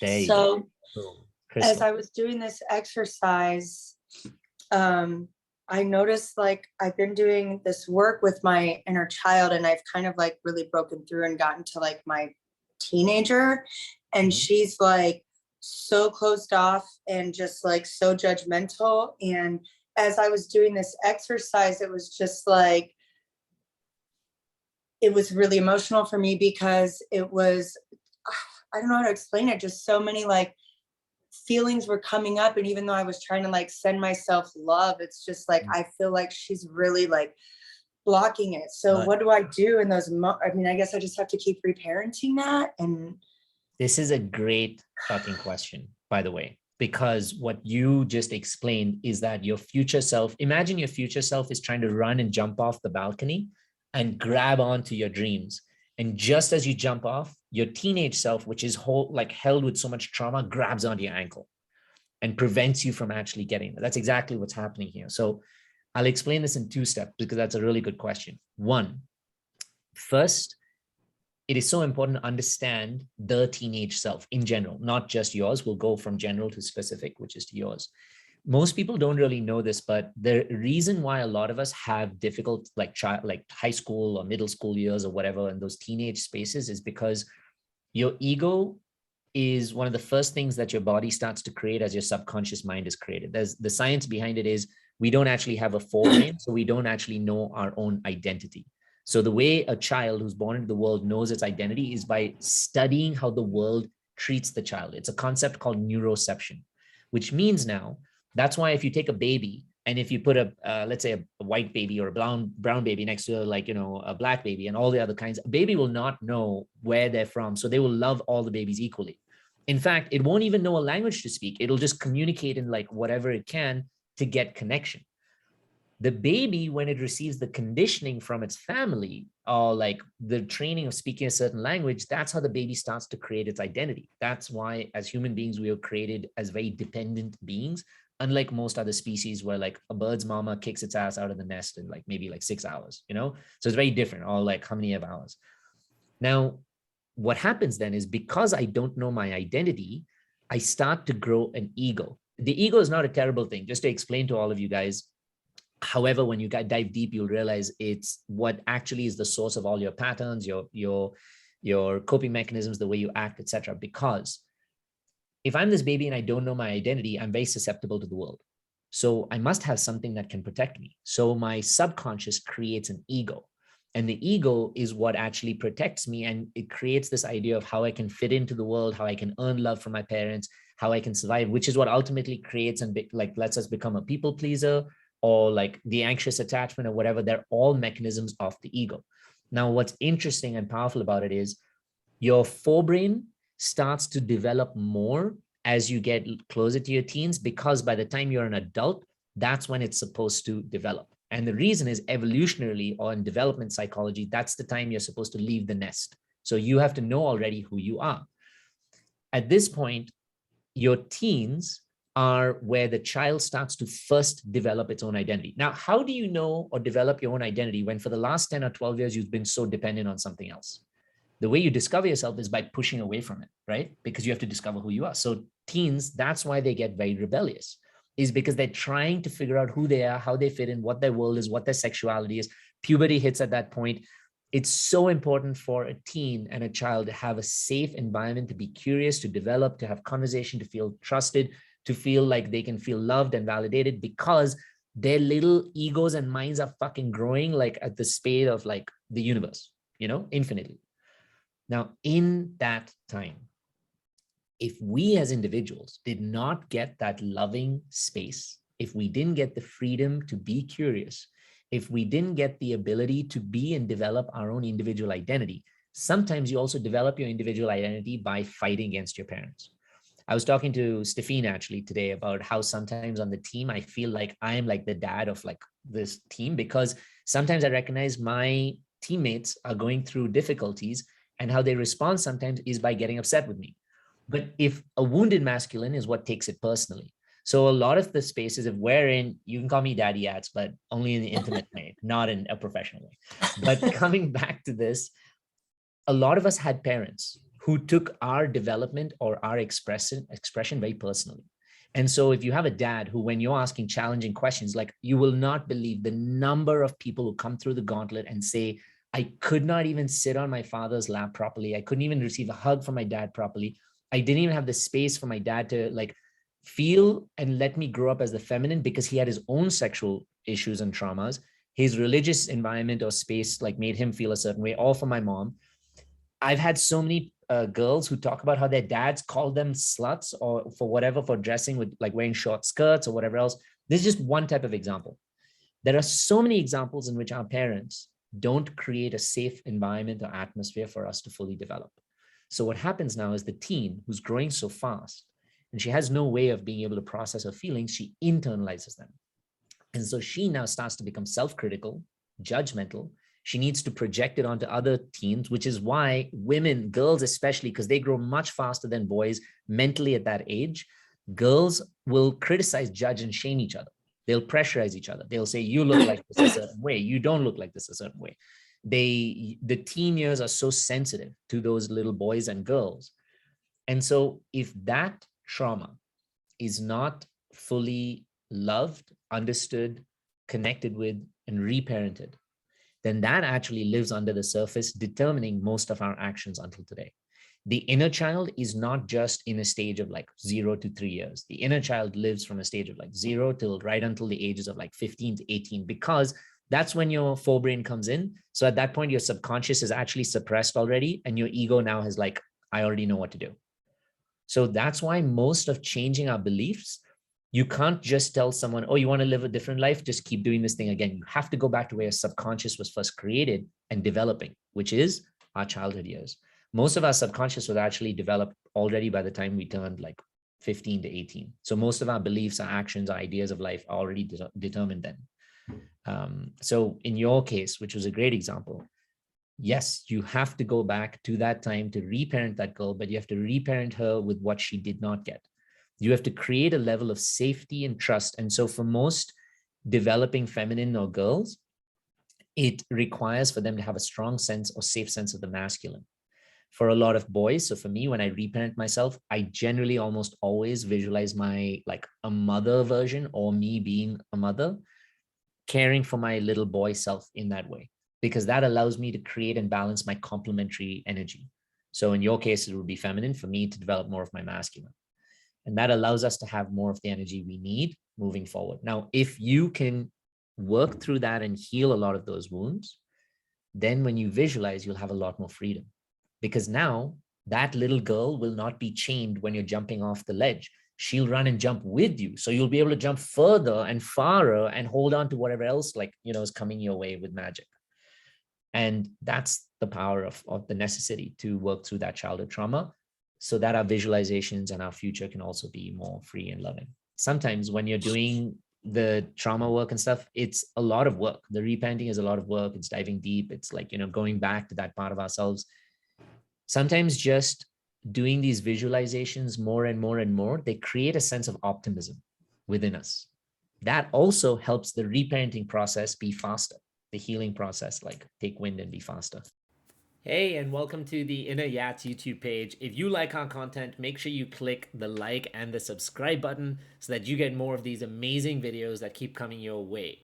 There you go. So Boom. as Crystal. I was doing this exercise, I noticed like I've been doing this work with my inner child, and I've kind of like really broken through and gotten to like my teenager, and she's like so closed off and just like so judgmental. And as I was doing this exercise, it was just like, it was really emotional for me because it was, I don't know how to explain it, just so many like feelings were coming up. And even though I was trying to like send myself love, it's just like I feel like she's really like blocking it. So what do I do in those I mean, I guess I just have to keep reparenting that. And this is a great fucking question, by the way, because what you just explained is that your future self, imagine your future self is trying to run and jump off the balcony and grab onto your dreams. And just as you jump off, your teenage self, which is held with so much trauma, grabs onto your ankle and prevents you from actually getting there. That's exactly what's happening here. So I'll explain this in 2 steps because that's a really good question. One, first, it is so important to understand the teenage self in general, not just yours. We'll go from general to specific, which is to yours. Most people don't really know this, but the reason why a lot of us have difficult like high school or middle school years or whatever in those teenage spaces is because your ego is one of the first things that your body starts to create as your subconscious mind is created. There's the science behind it is we don't actually have a forebrain, so we don't actually know our own identity. So the way a child who's born into the world knows its identity is by studying how the world treats the child. It's a concept called neuroception, which means now, that's why if you take a baby and if you put let's say a white baby or a brown baby next to a black baby and all the other kinds, a baby will not know where they're from. So they will love all the babies equally. In fact, it won't even know a language to speak. It'll just communicate in like whatever it can to get connection. The baby, when it receives the conditioning from its family or like the training of speaking a certain language, that's how the baby starts to create its identity. That's why as human beings, we are created as very dependent beings, unlike most other species where like a bird's mama kicks its ass out of the nest in like maybe like 6 hours, So it's very different, or like how many hours. Now, what happens then is because I don't know my identity, I start to grow an ego. The ego is not a terrible thing. Just to explain to all of you guys, however, when you dive deep, you'll realize it's what actually is the source of all your patterns, your coping mechanisms, the way you act, etc. Because if I'm this baby and I don't know my identity, I'm very susceptible to the world. So I must have something that can protect me. So my subconscious creates an ego. And the ego is what actually protects me. And it creates this idea of how I can fit into the world, how I can earn love from my parents, how I can survive, which is what ultimately creates and like lets us become a people pleaser, or like the anxious attachment or whatever. They're all mechanisms of the ego. Now, what's interesting and powerful about it is your forebrain starts to develop more as you get closer to your teens, because by the time you're an adult, that's when it's supposed to develop. And the reason is evolutionarily, or in development psychology, that's the time you're supposed to leave the nest. So you have to know already who you are. At this point, your teens are where the child starts to first develop its own identity. Now, how do you know or develop your own identity when for the last 10 or 12 years, you've been so dependent on something else? The way you discover yourself is by pushing away from it, right? Because you have to discover who you are. So teens, that's why they get very rebellious, is because they're trying to figure out who they are, how they fit in, what their world is, what their sexuality is. Puberty hits at that point. It's so important for a teen and a child to have a safe environment, to be curious, to develop, to have conversation, to feel trusted, to feel like they can feel loved and validated, because their little egos and minds are fucking growing like at the speed of like the universe, infinitely. Now, in that time, if we as individuals did not get that loving space, if we didn't get the freedom to be curious, if we didn't get the ability to be and develop our own individual identity, sometimes you also develop your individual identity by fighting against your parents. I was talking to Stefine actually today about how sometimes on the team, I feel like I'm like the dad of like this team, because sometimes I recognize my teammates are going through difficulties, and how they respond sometimes is by getting upset with me. But if a wounded masculine is what takes it personally. So a lot of the spaces, if we're in, you can call me daddy ads, but only in the intimate way, not in a professional way. But coming back to this, a lot of us had parents who took our development or our expression very personally. And so if you have a dad who, when you're asking challenging questions, like, you will not believe the number of people who come through the gauntlet and say, I could not even sit on my father's lap properly. I couldn't even receive a hug from my dad properly. I didn't even have the space for my dad to like feel and let me grow up as the feminine, because he had his own sexual issues and traumas. His religious environment or space like made him feel a certain way, or for my mom. I've had so many girls who talk about how their dads call them sluts or for whatever, for dressing with like wearing short skirts or whatever else. This is just one type of example. There are so many examples in which our parents don't create a safe environment or atmosphere for us to fully develop. So what happens now is the teen who's growing so fast and she has no way of being able to process her feelings, she internalizes them. And so she now starts to become self-critical, judgmental. She needs to project it onto other teens, which is why women, girls especially, because they grow much faster than boys mentally at that age, girls will criticize, judge, and shame each other. They'll pressurize each other. They'll say, you look like this a certain way. You don't look like this a certain way. The teen years are so sensitive to those little boys and girls. And so if that trauma is not fully loved, understood, connected with, and reparented, then that actually lives under the surface, determining most of our actions until today. The inner child is not just in a stage of like 0 to 3 years. The inner child lives from a stage of like 0 till right until the ages of like 15 to 18, because that's when your forebrain comes in. So at that point, your subconscious is actually suppressed already, and your ego now has like, I already know what to do. So that's why most of changing our beliefs, you can't just tell someone, oh, you want to live a different life, just keep doing this thing again. You have to go back to where your subconscious was first created and developing, which is our childhood years. Most of our subconscious was actually developed already by the time we turned like 15 to 18. So most of our beliefs, our actions, our ideas of life are already determined then. So in your case, which was a great example, yes, you have to go back to that time to reparent that girl, but you have to reparent her with what she did not get. You have to create a level of safety and trust. And so for most developing feminine or girls, it requires for them to have a strong sense or safe sense of the masculine. For a lot of boys, so for me, when I reparent myself, I generally almost always visualize my like a mother version, or me being a mother, caring for my little boy self in that way, because that allows me to create and balance my complementary energy. So in your case, it would be feminine, for me to develop more of my masculine. And that allows us to have more of the energy we need moving forward. Now, if you can work through that and heal a lot of those wounds, then when you visualize, you'll have a lot more freedom, because now that little girl will not be chained when you're jumping off the ledge. She'll run and jump with you. So you'll be able to jump further and farther and hold on to whatever else like, is coming your way with magic. And that's the power of the necessity to work through that childhood trauma, so that our visualizations and our future can also be more free and loving. Sometimes when you're doing the trauma work and stuff, it's a lot of work. The reparenting is a lot of work. It's diving deep. It's like, going back to that part of ourselves. Sometimes just doing these visualizations more and more and more, they create a sense of optimism within us. That also helps the reparenting process be faster, the healing process, like take wind and be faster. Hey, and welcome to the Inner Yats YouTube page. If you like our content, make sure you click the like and the subscribe button so that you get more of these amazing videos that keep coming your way.